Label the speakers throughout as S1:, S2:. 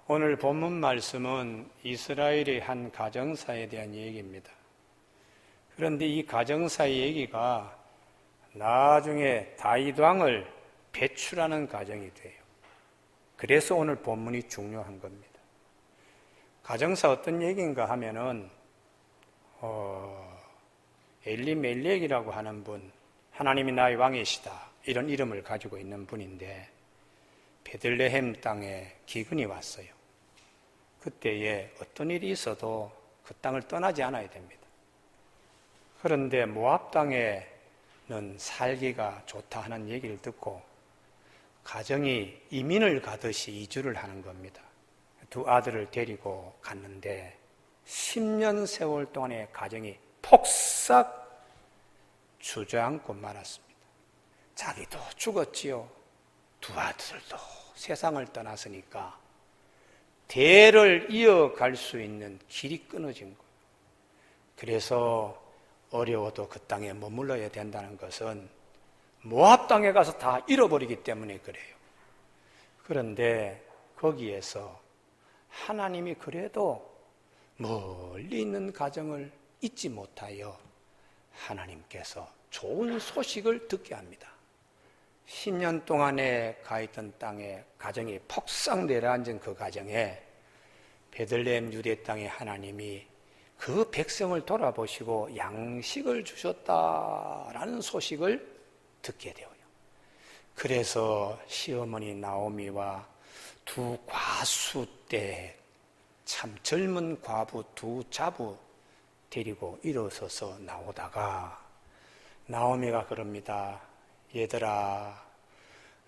S1: 오늘 본문 말씀은 이스라엘의 한 가정사에 대한 얘기입니다. 그런데 이 가정사의 얘기가 나중에 다윗 왕을 배출하는 과정이 돼요. 그래서 오늘 본문이 중요한 겁니다. 가정사 어떤 얘기인가 하면은 엘리멜렉이라고 하는 분, 하나님이 나의 왕이시다 이런 이름을 가지고 있는 분인데 베들레헴 땅에 기근이 왔어요. 그때에 어떤 일이 있어도 그 땅을 떠나지 않아야 됩니다. 그런데 모압 땅에는 살기가 좋다 하는 얘기를 듣고 가정이 이민을 가듯이 이주를 하는 겁니다. 두 아들을 데리고 갔는데 10년 세월 동안의 가정이 폭삭 주저앉고 말았습니다. 자기도 죽었지요. 두 아들도 세상을 떠났으니까 대를 이어갈 수 있는 길이 끊어진 거예요. 그래서 어려워도 그 땅에 머물러야 된다는 것은 모압 땅에 가서 다 잃어버리기 때문에 그래요. 그런데 거기에서 하나님이 그래도 멀리 있는 가정을 잊지 못하여 하나님께서 좋은 소식을 듣게 합니다. 10년 동안에 가있던 땅에 가정이 폭삭 내려앉은 그 가정에 베들레헴 유대 땅의 하나님이 그 백성을 돌아보시고 양식을 주셨다라는 소식을 듣게 되어요. 그래서 시어머니 나오미와 두 과수 때 참 젊은 과부 두 자부 데리고 일어서서 나오다가 나오미가 그럽니다. 얘들아,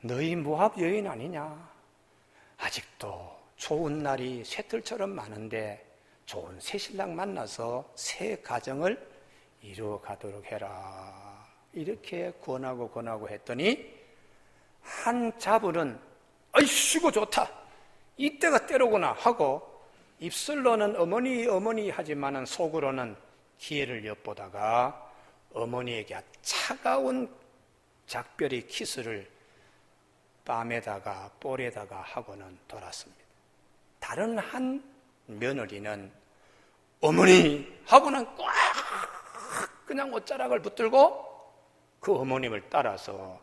S1: 너희 모압 여인 아니냐? 아직도 좋은 날이 쇠틀처럼 많은데 좋은 새 신랑 만나서 새 가정을 이루어 가도록 해라. 이렇게 권하고 했더니 한 자부는 아이씨고 좋다. 이때가 때로구나 하고 입술로는 어머니 하지만은 속으로는 기회를 엿보다가 어머니에게 차가운 작별의 키스를 뺨에다가 볼에다가 하고는 돌았습니다. 다른 한 며느리는 어머니 하고는 꽉 그냥 옷자락을 붙들고 그 어머님을 따라서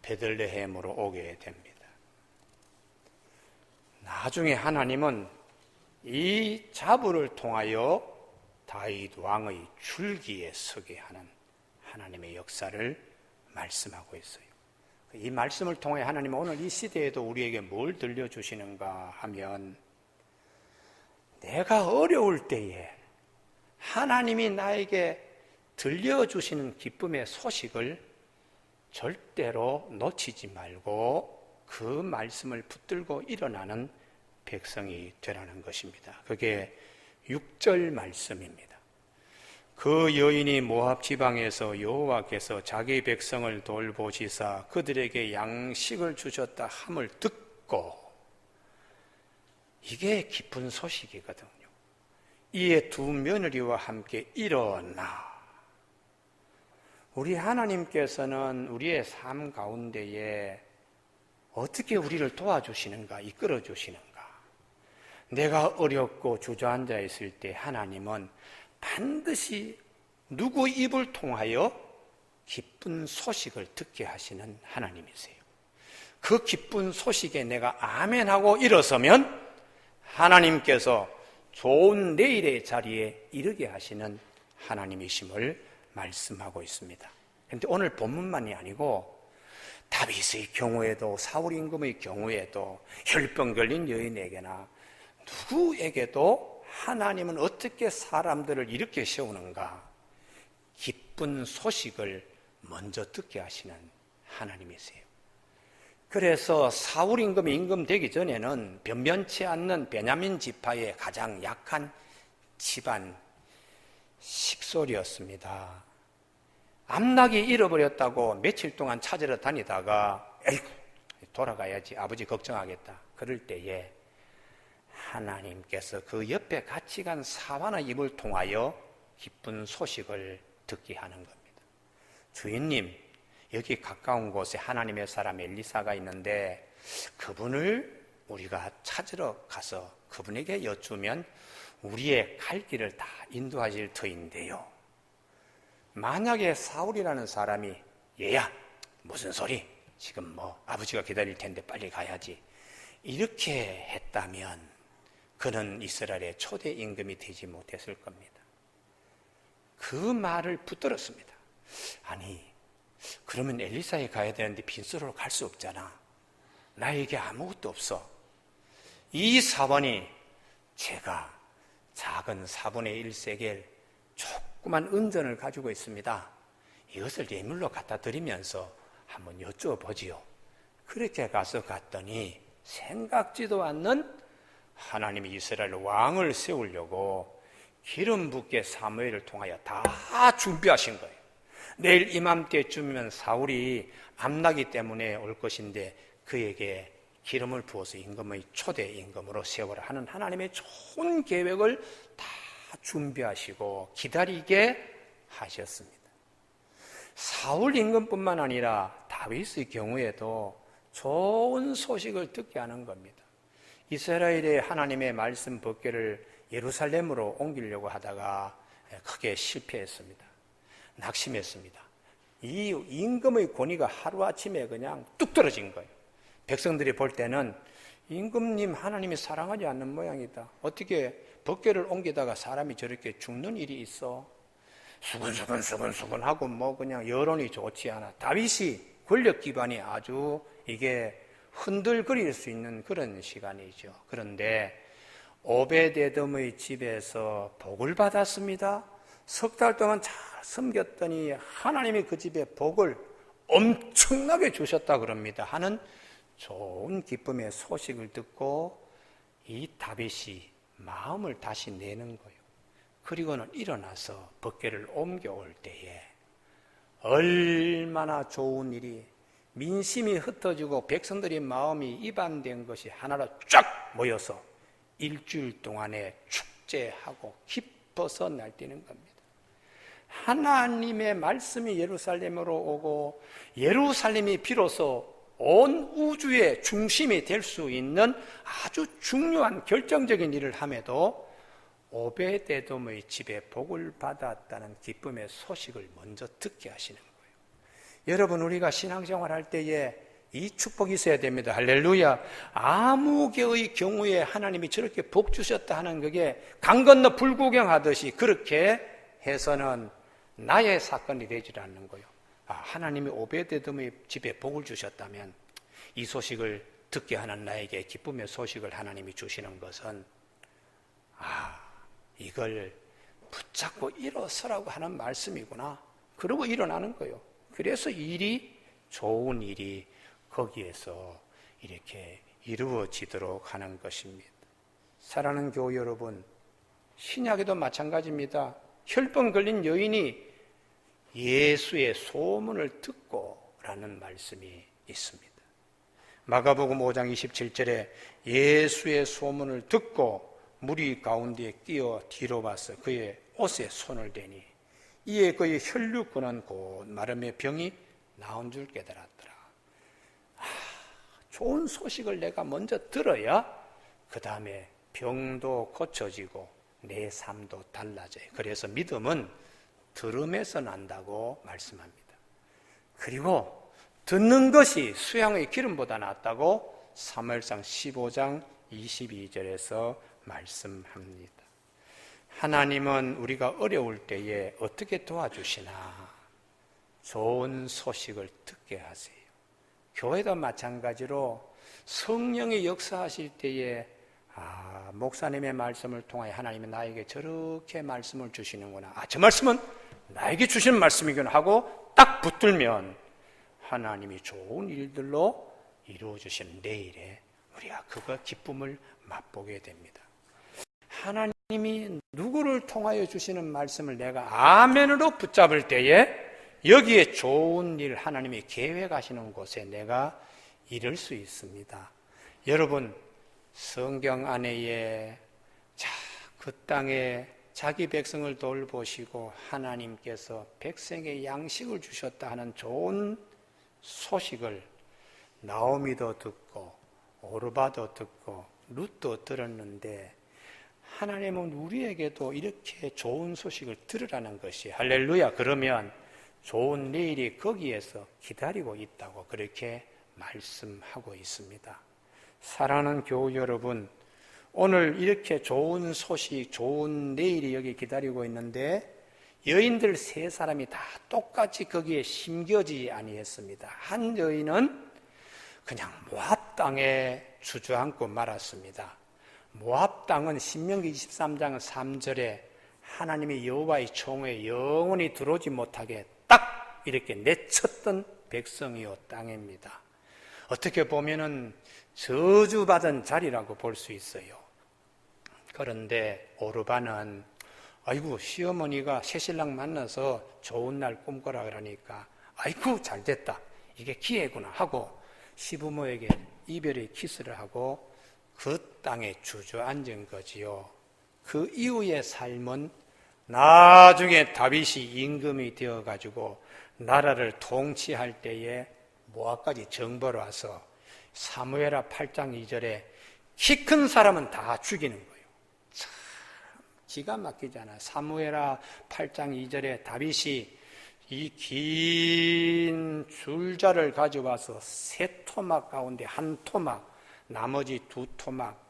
S1: 베들레헴으로 오게 됩니다. 나중에 하나님은 이 자부를 통하여 다윗 왕의 줄기에 서게 하는 하나님의 역사를 말씀하고 있어요. 이 말씀을 통해 하나님은 오늘 이 시대에도 우리에게 뭘 들려주시는가 하면 내가 어려울 때에 하나님이 나에게 들려주시는 기쁨의 소식을 절대로 놓치지 말고 그 말씀을 붙들고 일어나는 백성이 되라는 것입니다. 그게 6절 말씀입니다. 그 여인이 모압 지방에서 여호와께서 자기 백성을 돌보시사 그들에게 양식을 주셨다 함을 듣고, 이게 기쁜 소식이거든요. 이에 두 며느리와 함께 일어나. 우리 하나님께서는 우리의 삶 가운데에 어떻게 우리를 도와주시는가, 이끌어 주시는가. 내가 어렵고 주저앉아 있을 때 하나님은 반드시 누구 입을 통하여 기쁜 소식을 듣게 하시는 하나님이세요. 그 기쁜 소식에 내가 아멘하고 일어서면 하나님께서 좋은 내일의 자리에 이르게 하시는 하나님이심을 말씀하고 있습니다. 그런데 오늘 본문만이 아니고 다윗의 경우에도 사울 임금의 경우에도 혈병 걸린 여인에게나 누구에게도 하나님은 어떻게 사람들을 이렇게 세우는가, 기쁜 소식을 먼저 듣게 하시는 하나님이세요. 그래서 사울 임금이 임금되기 전에는 변변치 않는 베냐민 지파의 가장 약한 집안 식솔이었습니다. 암낙이 잃어버렸다고 며칠 동안 찾으러 다니다가 에이구 돌아가야지, 아버지 걱정하겠다. 그럴 때에 하나님께서 그 옆에 같이 간 사환의 입을 통하여 기쁜 소식을 듣게 하는 겁니다. 주인님, 여기 가까운 곳에 하나님의 사람 엘리사가 있는데 그분을 우리가 찾으러 가서 그분에게 여쭈면 우리의 갈 길을 다 인도하실 터인데요. 만약에 사울이라는 사람이 얘야 무슨 소리? 지금 뭐 아버지가 기다릴 텐데 빨리 가야지. 이렇게 했다면 그는 이스라엘의 초대 임금이 되지 못했을 겁니다. 그 말을 붙들었습니다. 아니, 그러면 엘리사에 가야 되는데 빈소로 갈 수 없잖아. 나에게 아무것도 없어. 이 사원이 제가 작은 4분의 1세겔 조그만 은전을 가지고 있습니다. 이것을 예물로 갖다 드리면서 한번 여쭈어보지요. 그렇게 가서 갔더니 생각지도 않는 하나님이 이스라엘 왕을 세우려고 기름 붓게 사무엘을 통하여 다 준비하신 거예요. 내일 이맘때쯤이면 사울이 암나기 때문에 올 것인데 그에게 기름을 부어서 임금의 초대 임금으로 세워라 하는 하나님의 좋은 계획을 다 준비하시고 기다리게 하셨습니다. 사울 임금뿐만 아니라 다윗의 경우에도 좋은 소식을 듣게 하는 겁니다. 이스라엘의 하나님의 말씀 법궤를 예루살렘으로 옮기려고 하다가 크게 실패했습니다. 낙심했습니다. 이 임금의 권위가 하루아침에 그냥 뚝 떨어진 거예요. 백성들이 볼 때는 임금님 하나님이 사랑하지 않는 모양이다. 어떻게 법궤를 옮기다가 사람이 저렇게 죽는 일이 있어? 수근수근 하고 뭐 그냥 여론이 좋지 않아. 다윗이 권력 기반이 아주 이게 흔들거릴 수 있는 그런 시간이죠. 그런데 오베데돔의 집에서 복을 받았습니다. 석 달 동안 잘 섬겼더니 하나님이 그 집에 복을 엄청나게 주셨다 그럽니다. 하는 좋은 기쁨의 소식을 듣고 이 다윗이 마음을 다시 내는 거예요. 그리고는 일어나서 법궤를 옮겨올 때에 얼마나 좋은 일이, 민심이 흩어지고 백성들의 마음이 이반된 것이 하나로 쫙 모여서 일주일 동안에 축제하고 기뻐서 날뛰는 겁니다. 하나님의 말씀이 예루살렘으로 오고 예루살렘이 비로소 온 우주의 중심이 될 수 있는 아주 중요한 결정적인 일을 함에도 오베데돔의 집에 복을 받았다는 기쁨의 소식을 먼저 듣게 하시는 거예요. 여러분, 우리가 신앙생활 할 때에 이 축복이 있어야 됩니다. 할렐루야. 아무개의 경우에 하나님이 저렇게 복 주셨다 하는 그게 강 건너 불구경하듯이 그렇게 해서는 나의 사건이 되질 않는 거예요. 하나님이 오베데돔의 집에 복을 주셨다면 이 소식을 듣게 하는 나에게 기쁨의 소식을 하나님이 주시는 것은 이걸 붙잡고 일어서라고 하는 말씀이구나. 그러고 일어나는 거예요. 그래서 좋은 일이 거기에서 이렇게 이루어지도록 하는 것입니다. 사랑하는 교우 여러분, 신약에도 마찬가지입니다. 혈병 걸린 여인이 예수의 소문을 듣고 라는 말씀이 있습니다. 마가복음 5장 27절에 예수의 소문을 듣고 무리 가운데에 끼어 뒤로 와서 그의 옷에 손을 대니 이에 그의 혈류권은 곧 마름의 병이 나온 줄 깨달았더라. 좋은 소식을 내가 먼저 들어야 그 다음에 병도 고쳐지고 내 삶도 달라져요. 그래서 믿음은 들음에서 난다고 말씀합니다. 그리고 듣는 것이 수양의 기름보다 낫다고 사무엘상 15장 22절에서 말씀합니다. 하나님은 우리가 어려울 때에 어떻게 도와주시나? 좋은 소식을 듣게 하세요. 교회도 마찬가지로 성령이 역사하실 때에 목사님의 말씀을 통하여 하나님이 나에게 저렇게 말씀을 주시는구나. 저 말씀은 나에게 주시는 말씀이구나 하고 딱 붙들면 하나님이 좋은 일들로 이루어주시는 내일에 우리가 그거 기쁨을 맛보게 됩니다. 하나님이 누구를 통하여 주시는 말씀을 내가 아멘으로 붙잡을 때에 여기에 좋은 일 하나님이 계획하시는 곳에 내가 이룰 수 있습니다. 여러분, 성경 안에 그 땅에 자기 백성을 돌보시고 하나님께서 백성의 양식을 주셨다 하는 좋은 소식을 나오미도 듣고 오르바도 듣고 룻도 들었는데 하나님은 우리에게도 이렇게 좋은 소식을 들으라는 것이 할렐루야. 그러면 좋은 내일이 거기에서 기다리고 있다고 그렇게 말씀하고 있습니다. 사랑하는 교우 여러분, 오늘 이렇게 좋은 소식, 좋은 내일이 여기 기다리고 있는데 여인들 세 사람이 다 똑같이 거기에 심겨지지 아니했습니다. 한 여인은 그냥 모압 땅에 주저앉고 말았습니다. 모압 땅은 신명기 23장 3절에 하나님의 여호와의 총에 영원히 들어오지 못하게 딱 이렇게 내쳤던 백성이요 땅입니다. 어떻게 보면은 저주받은 자리라고 볼 수 있어요. 그런데 오르바는 아이고 시어머니가 새신랑 만나서 좋은 날 꿈꿔라 그러니까 아이고 잘됐다 이게 기회구나 하고 시부모에게 이별의 키스를 하고 그 땅에 주저앉은 거지요. 그 이후의 삶은 나중에 다윗이 임금이 되어가지고 나라를 통치할 때에 모압까지 정벌 와서 사무엘하 8장 2절에 키 큰 사람은 다 죽이는 거예요. 참 기가 막히잖아요. 사무엘하 8장 2절에 다윗이 이 긴 줄자를 가져와서 세 토막 가운데 한 토막, 나머지 두 토막,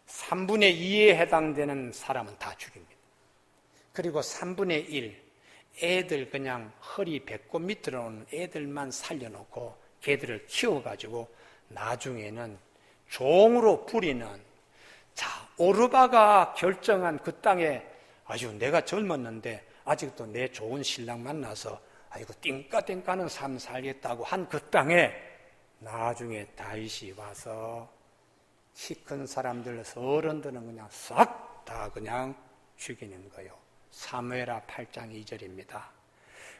S1: 3분의 2에 해당되는 사람은 다 죽입니다. 그리고 3분의 1, 애들 그냥 허리 배꼽 밑으로 오는 애들만 살려놓고 걔들을 키워가지고 나중에는 종으로 부리는, 자, 오르바가 결정한 그 땅에 아주 내가 젊었는데 아직도 내 좋은 신랑 만나서 아이고 띵까띵까는 삶 살겠다고 한 그 땅에 나중에 다윗이 와서 키 큰 사람들, 어른들은 그냥 싹 다 그냥 죽이는 거예요. 사무엘하 8장 2절입니다.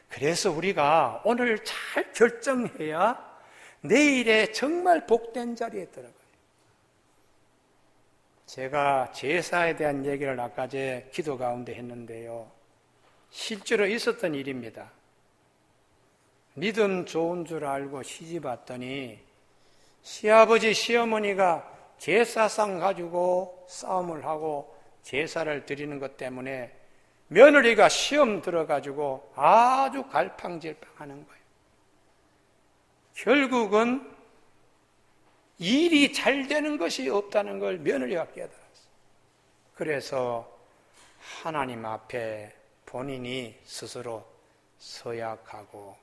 S1: 그래서 우리가 오늘 잘 결정해야 내일에 정말 복된 자리에 들어가요. 제가 제사에 대한 얘기를 아까 제 기도 가운데 했는데요. 실제로 있었던 일입니다. 믿음 좋은 줄 알고 시집 왔더니 시아버지, 시어머니가 제사상 가지고 싸움을 하고 제사를 드리는 것 때문에 며느리가 시험 들어가지고 아주 갈팡질팡하는 거예요. 결국은 일이 잘 되는 것이 없다는 걸 며느리가 깨달았어요. 그래서 하나님 앞에 본인이 스스로 서약하고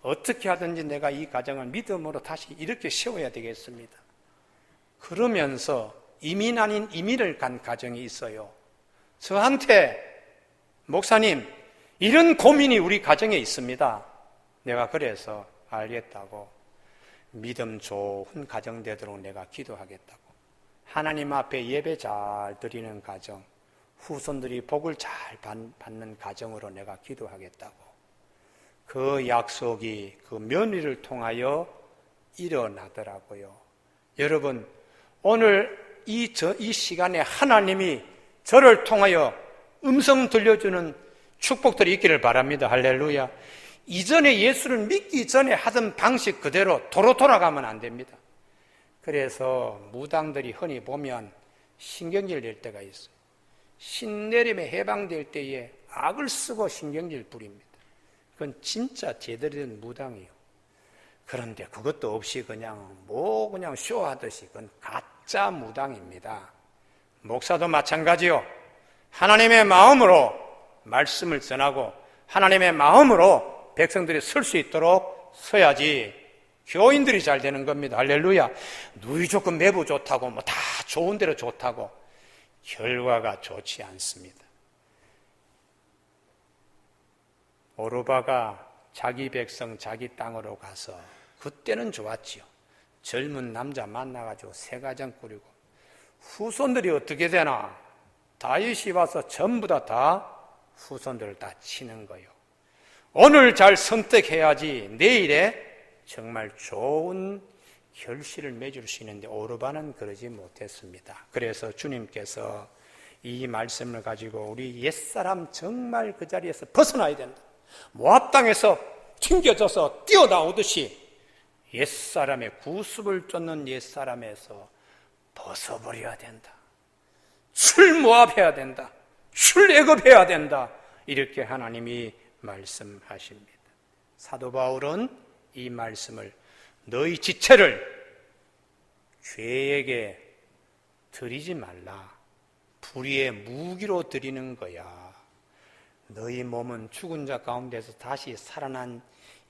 S1: 어떻게 하든지 내가 이 가정을 믿음으로 다시 이렇게 세워야 되겠습니다. 그러면서 이민 아닌 이민을 간 가정이 있어요. 저한테 목사님 이런 고민이 우리 가정에 있습니다. 내가 그래서 알겠다고 믿음 좋은 가정 되도록 내가 기도하겠다고 하나님 앞에 예배 잘 드리는 가정, 후손들이 복을 잘 받는 가정으로 내가 기도하겠다고 그 약속이 그 며느리를 통하여 일어나더라고요. 여러분 오늘 이 시간에 하나님이 저를 통하여 음성 들려주는 축복들이 있기를 바랍니다. 할렐루야. 이전에 예수를 믿기 전에 하던 방식 그대로 도로 돌아가면 안 됩니다. 그래서 무당들이 흔히 보면 신경질 낼 때가 있어요. 신내림에 해방될 때에 악을 쓰고 신경질 부립니다. 그건 진짜 제대로 된 무당이에요. 그런데 그것도 없이 그냥 쇼하듯이 그건 가짜 무당입니다. 목사도 마찬가지요. 하나님의 마음으로 말씀을 전하고 하나님의 마음으로 백성들이 설 수 있도록 서야지 교인들이 잘 되는 겁니다. 할렐루야. 누이 좋고 매부 좋다고 다 좋은 대로 좋다고 결과가 좋지 않습니다. 오르바가 자기 백성 자기 땅으로 가서 그때는 좋았지요. 젊은 남자 만나가지고 새 가정 꾸리고 후손들이 어떻게 되나 다윗이 와서 전부 다 후손들을 다 치는 거예요. 오늘 잘 선택해야지 내일에 정말 좋은 결실을 맺을 수 있는데 오르바는 그러지 못했습니다. 그래서 주님께서 이 말씀을 가지고 우리 옛사람 정말 그 자리에서 벗어나야 된다. 모압 땅에서 튕겨져서 뛰어나오듯이 옛사람의 구습을 쫓는 옛사람에서 벗어버려야 된다. 출모합해야 된다. 출애굽해야 된다. 이렇게 하나님이 말씀하십니다. 사도 바울은 이 말씀을 너희 지체를 죄에게 드리지 말라. 불의의 무기로 드리는 거야. 너희 몸은 죽은 자 가운데서 다시 살아난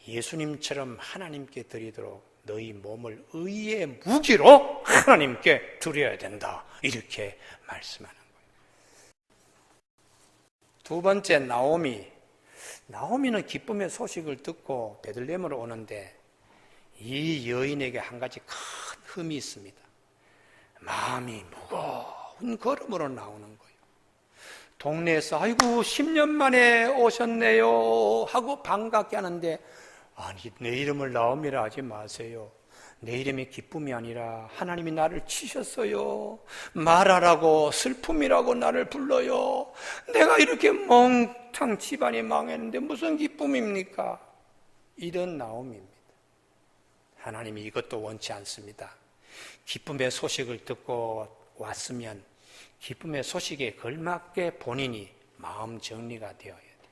S1: 예수님처럼 하나님께 드리도록 너희 몸을 의의 무기로 하나님께 드려야 된다. 이렇게 말씀하는 거예요. 두 번째, 나오미는 기쁨의 소식을 듣고 베들레헴으로 오는데 이 여인에게 한 가지 큰 흠이 있습니다. 마음이 무거운 걸음으로 나오는 거예요. 동네에서 아이고 10년 만에 오셨네요 하고 반갑게 하는데, 아니 내 이름을 나오미라 하지 마세요. 내 이름이 기쁨이 아니라 하나님이 나를 치셨어요. 말하라고 슬픔이라고 나를 불러요. 내가 이렇게 멍탕 집안이 망했는데 무슨 기쁨입니까? 이런 나오미입니다. 하나님이 이것도 원치 않습니다. 기쁨의 소식을 듣고 왔으면 기쁨의 소식에 걸맞게 본인이 마음 정리가 되어야 돼요.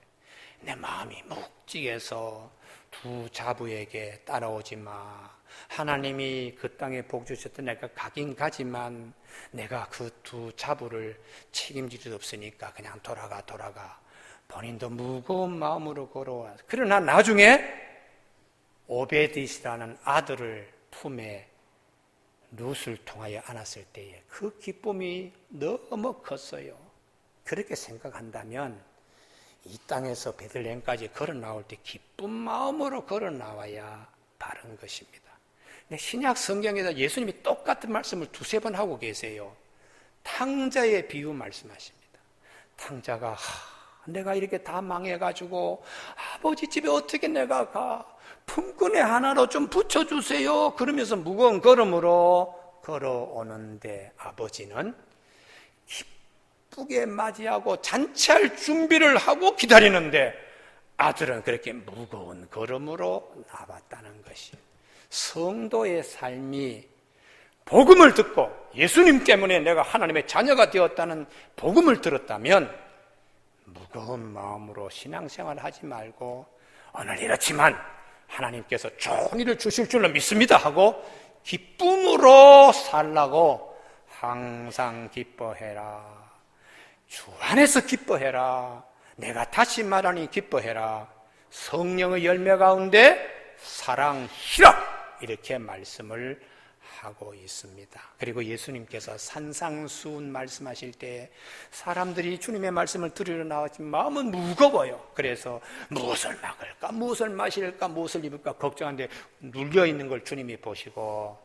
S1: 내 마음이 묵직해서 두 자부에게 따라오지 마. 하나님이 그 땅에 복 주셨던 내가 가긴 가지만 내가 그 두 자부를 책임질 수 없으니까 그냥 돌아가. 본인도 무거운 마음으로 걸어와. 그러나 나중에 오베디스라는 아들을 품에 룻을 통하여 안았을 때에 그 기쁨이 너무 컸어요. 그렇게 생각한다면 이 땅에서 베들레헴까지 걸어 나올 때 기쁜 마음으로 걸어 나와야 바른 것입니다. 근데 신약 성경에서 예수님이 똑같은 말씀을 두세 번 하고 계세요. 탕자의 비유 말씀하십니다. 탕자가 내가 이렇게 다 망해가지고 아버지 집에 어떻게 내가 가? 품꾼에 하나로 좀 붙여주세요. 그러면서 무거운 걸음으로 걸어오는데 아버지는 기쁘게 맞이하고 잔치할 준비를 하고 기다리는데 아들은 그렇게 무거운 걸음으로 나왔다는 것이에요. 성도의 삶이 복음을 듣고 예수님 때문에 내가 하나님의 자녀가 되었다는 복음을 들었다면 무거운 마음으로 신앙생활을 하지 말고 오늘 이렇지만 하나님께서 좋은 일을 주실 줄로 믿습니다 하고 기쁨으로 살라고 항상 기뻐해라. 주 안에서 기뻐해라. 내가 다시 말하니 기뻐해라. 성령의 열매 가운데 사랑, 희락 이렇게 말씀을 하고 있습니다. 그리고 예수님께서 산상수훈 말씀하실 때 사람들이 주님의 말씀을 들으러 나왔지만 마음은 무거워요. 그래서 무엇을 먹을까, 무엇을 마실까, 무엇을 입을까 걱정하는데 눌려있는 걸 주님이 보시고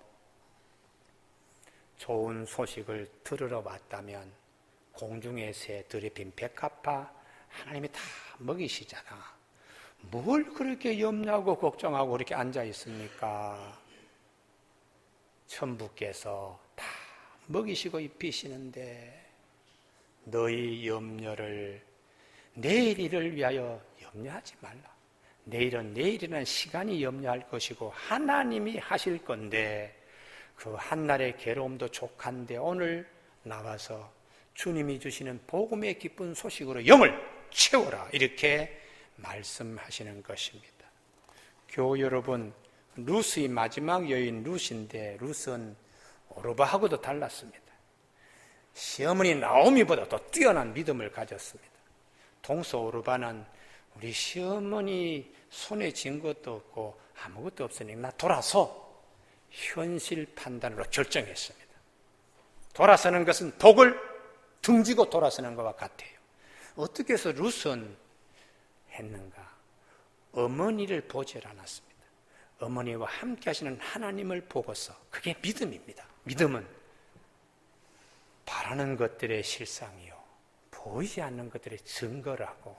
S1: 좋은 소식을 들으러 왔다면 공중의 새, 들에 핀 백합화 하나님이 다 먹이시잖아. 뭘 그렇게 염려하고 걱정하고 그렇게 앉아 있습니까? 천부께서 다 먹이시고 입히시는데 너희 염려를 내일 일을 위하여 염려하지 말라. 내일은 내일이라는 시간이 염려할 것이고 하나님이 하실 건데 그 한날의 괴로움도 족한데 오늘 나와서 주님이 주시는 복음의 기쁜 소식으로 영을 채워라. 이렇게 말씀하시는 것입니다. 교우 여러분, 룻의 마지막 여인 룻인데 룻은 오르바하고도 달랐습니다. 시어머니 나오미보다 더 뛰어난 믿음을 가졌습니다. 동서 오르바는 우리 시어머니 손에 쥔 것도 없고 아무것도 없으니 나 돌아서 현실 판단으로 결정했습니다. 돌아서는 것은 복을 등지고 돌아서는 것과 같아요. 어떻게 해서 룻은 했는가? 어머니를 보질 않았습니다. 어머니와 함께 하시는 하나님을 보고서 그게 믿음입니다. 믿음은 바라는 것들의 실상이요 보이지 않는 것들의 증거라고.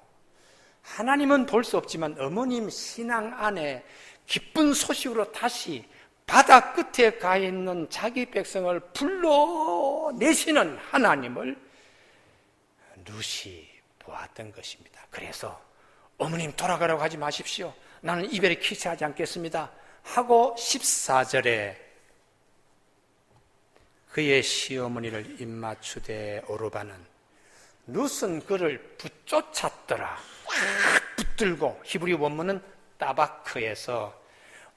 S1: 하나님은 볼 수 없지만 어머님 신앙 안에 기쁜 소식으로 다시 바다 끝에 가 있는 자기 백성을 불러내시는 하나님을 룻이 보았던 것입니다. 그래서 어머님 돌아가라고 하지 마십시오. 나는 이별에 키스하지 않겠습니다. 하고 14절에 그의 시어머니를 입맞추되 오르바는 룻은 그를 붙쫓았더라. 꽉 붙들고, 히브리 원문은 따바크에서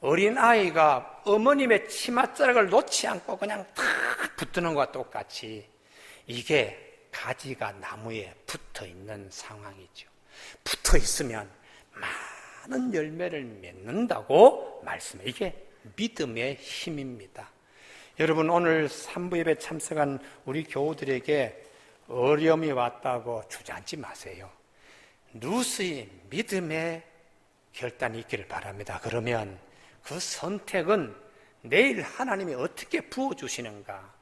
S1: 어린아이가 어머님의 치맛자락을 놓지 않고 그냥 탁 붙드는 것과 똑같이 이게 가지가 나무에 붙어 있는 상황이죠. 붙어 있으면 많은 열매를 맺는다고 말씀해요. 이게 믿음의 힘입니다. 여러분, 오늘 3부 예배 참석한 우리 교우들에게 어려움이 왔다고 주저앉지 마세요. 룻의 믿음의 결단이 있기를 바랍니다. 그러면 그 선택은 내일 하나님이 어떻게 부어주시는가,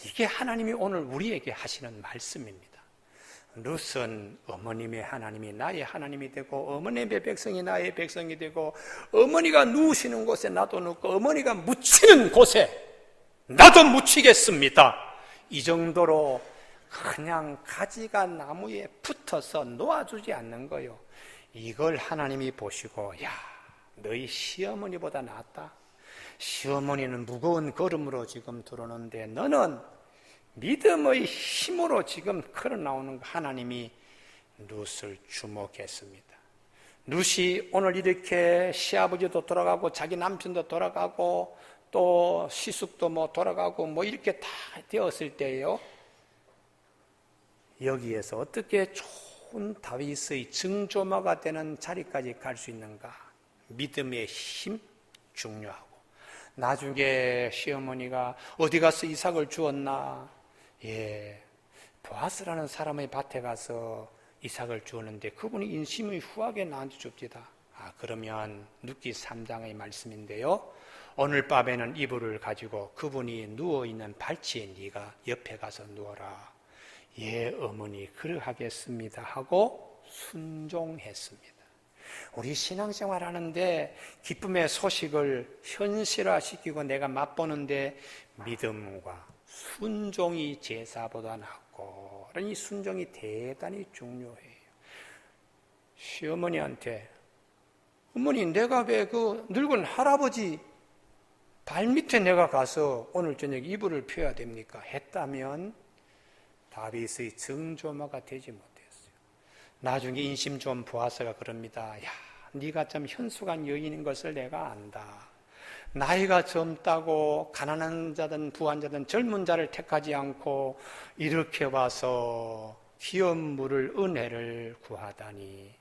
S1: 이게 하나님이 오늘 우리에게 하시는 말씀입니다. 룻은 어머님의 하나님이 나의 하나님이 되고, 어머님의 백성이 나의 백성이 되고, 어머니가 누우시는 곳에 나도 눕고, 어머니가 묻히는 곳에 나도 묻히겠습니다. 이 정도로 그냥 가지가 나무에 붙어서 놓아주지 않는 거요. 이걸 하나님이 보시고, 야, 너희 시어머니보다 낫다. 시어머니는 무거운 걸음으로 지금 들어오는데 너는 믿음의 힘으로 지금 걸어 나오는 거. 하나님이 룻을 주목했습니다. 룻이 오늘 이렇게 시아버지도 돌아가고 자기 남편도 돌아가고 또 시숙도 뭐 돌아가고 뭐 이렇게 다 되었을 때요, 여기에서 어떻게 좋은 다윗의 증조마가 되는 자리까지 갈 수 있는가? 믿음의 힘 중요하고, 나중에 시어머니가 어디 가서 이삭을 주었나? 예, 보아스라는 사람의 밭에 가서 이삭을 주었는데 그분이 인심이 후하게 나한테 줍디다. 그러면 룻기 3장의 말씀인데요, 오늘 밤에는 이불을 가지고 그분이 누워있는 발치에 네가 옆에 가서 누워라. 예, 어머니 그러하겠습니다 하고 순종했습니다. 우리 신앙생활 하는데 기쁨의 소식을 현실화시키고 내가 맛보는데 믿음과 순종이 제사보다 낫고, 이 순종이 대단히 중요해요. 시어머니한테, 어머니 내가 왜 그 늙은 할아버지 발밑에 내가 가서 오늘 저녁 이불을 펴야 됩니까? 했다면 다윗의 증조마가 되지 못했어요. 나중에 인심 좋은 보아스가 그럽니다. 야, 네가 참 현숙한 여인인 것을 내가 안다. 나이가 젊다고 가난한 자든 부한 자든 젊은 자를 택하지 않고 이렇게 와서 기업 물을 은혜를 구하다니.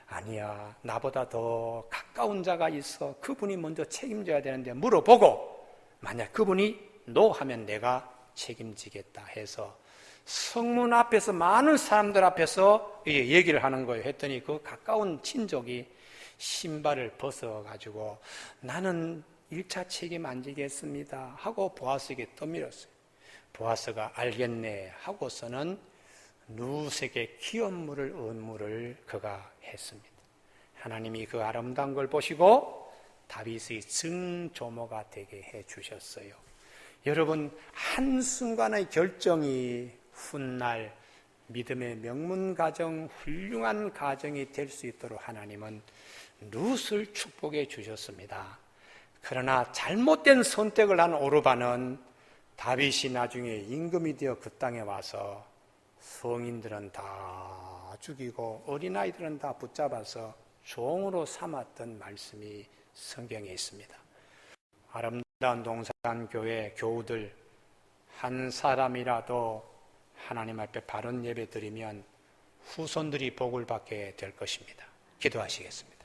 S1: 아니야, 나보다 더 가까운 자가 있어. 그분이 먼저 책임져야 되는데 물어보고 만약 그분이 노 하면 내가 책임지겠다 해서 성문 앞에서 많은 사람들 앞에서 얘기를 하는 거예요. 했더니 그 가까운 친족이 신발을 벗어가지고 나는 1차 책임 안 지겠습니다 하고 보아스에게 떠밀었어요. 보아스가 알겠네 하고서는 룻에게 기업물을 은물을 그가 했습니다. 하나님이 그 아름다운 걸 보시고 다윗의 증조모가 되게 해주셨어요. 여러분, 한순간의 결정이 훗날 믿음의 명문 가정, 훌륭한 가정이 될 수 있도록 하나님은 룻을 축복해 주셨습니다. 그러나 잘못된 선택을 한 오르바는 다윗이 나중에 임금이 되어 그 땅에 와서 성인들은 다 죽이고 어린아이들은 다 붙잡아서 종으로 삼았던 말씀이 성경에 있습니다. 아름다운 동산교회 교우들, 한 사람이라도 하나님 앞에 바른 예배 드리면 후손들이 복을 받게 될 것입니다. 기도하시겠습니다.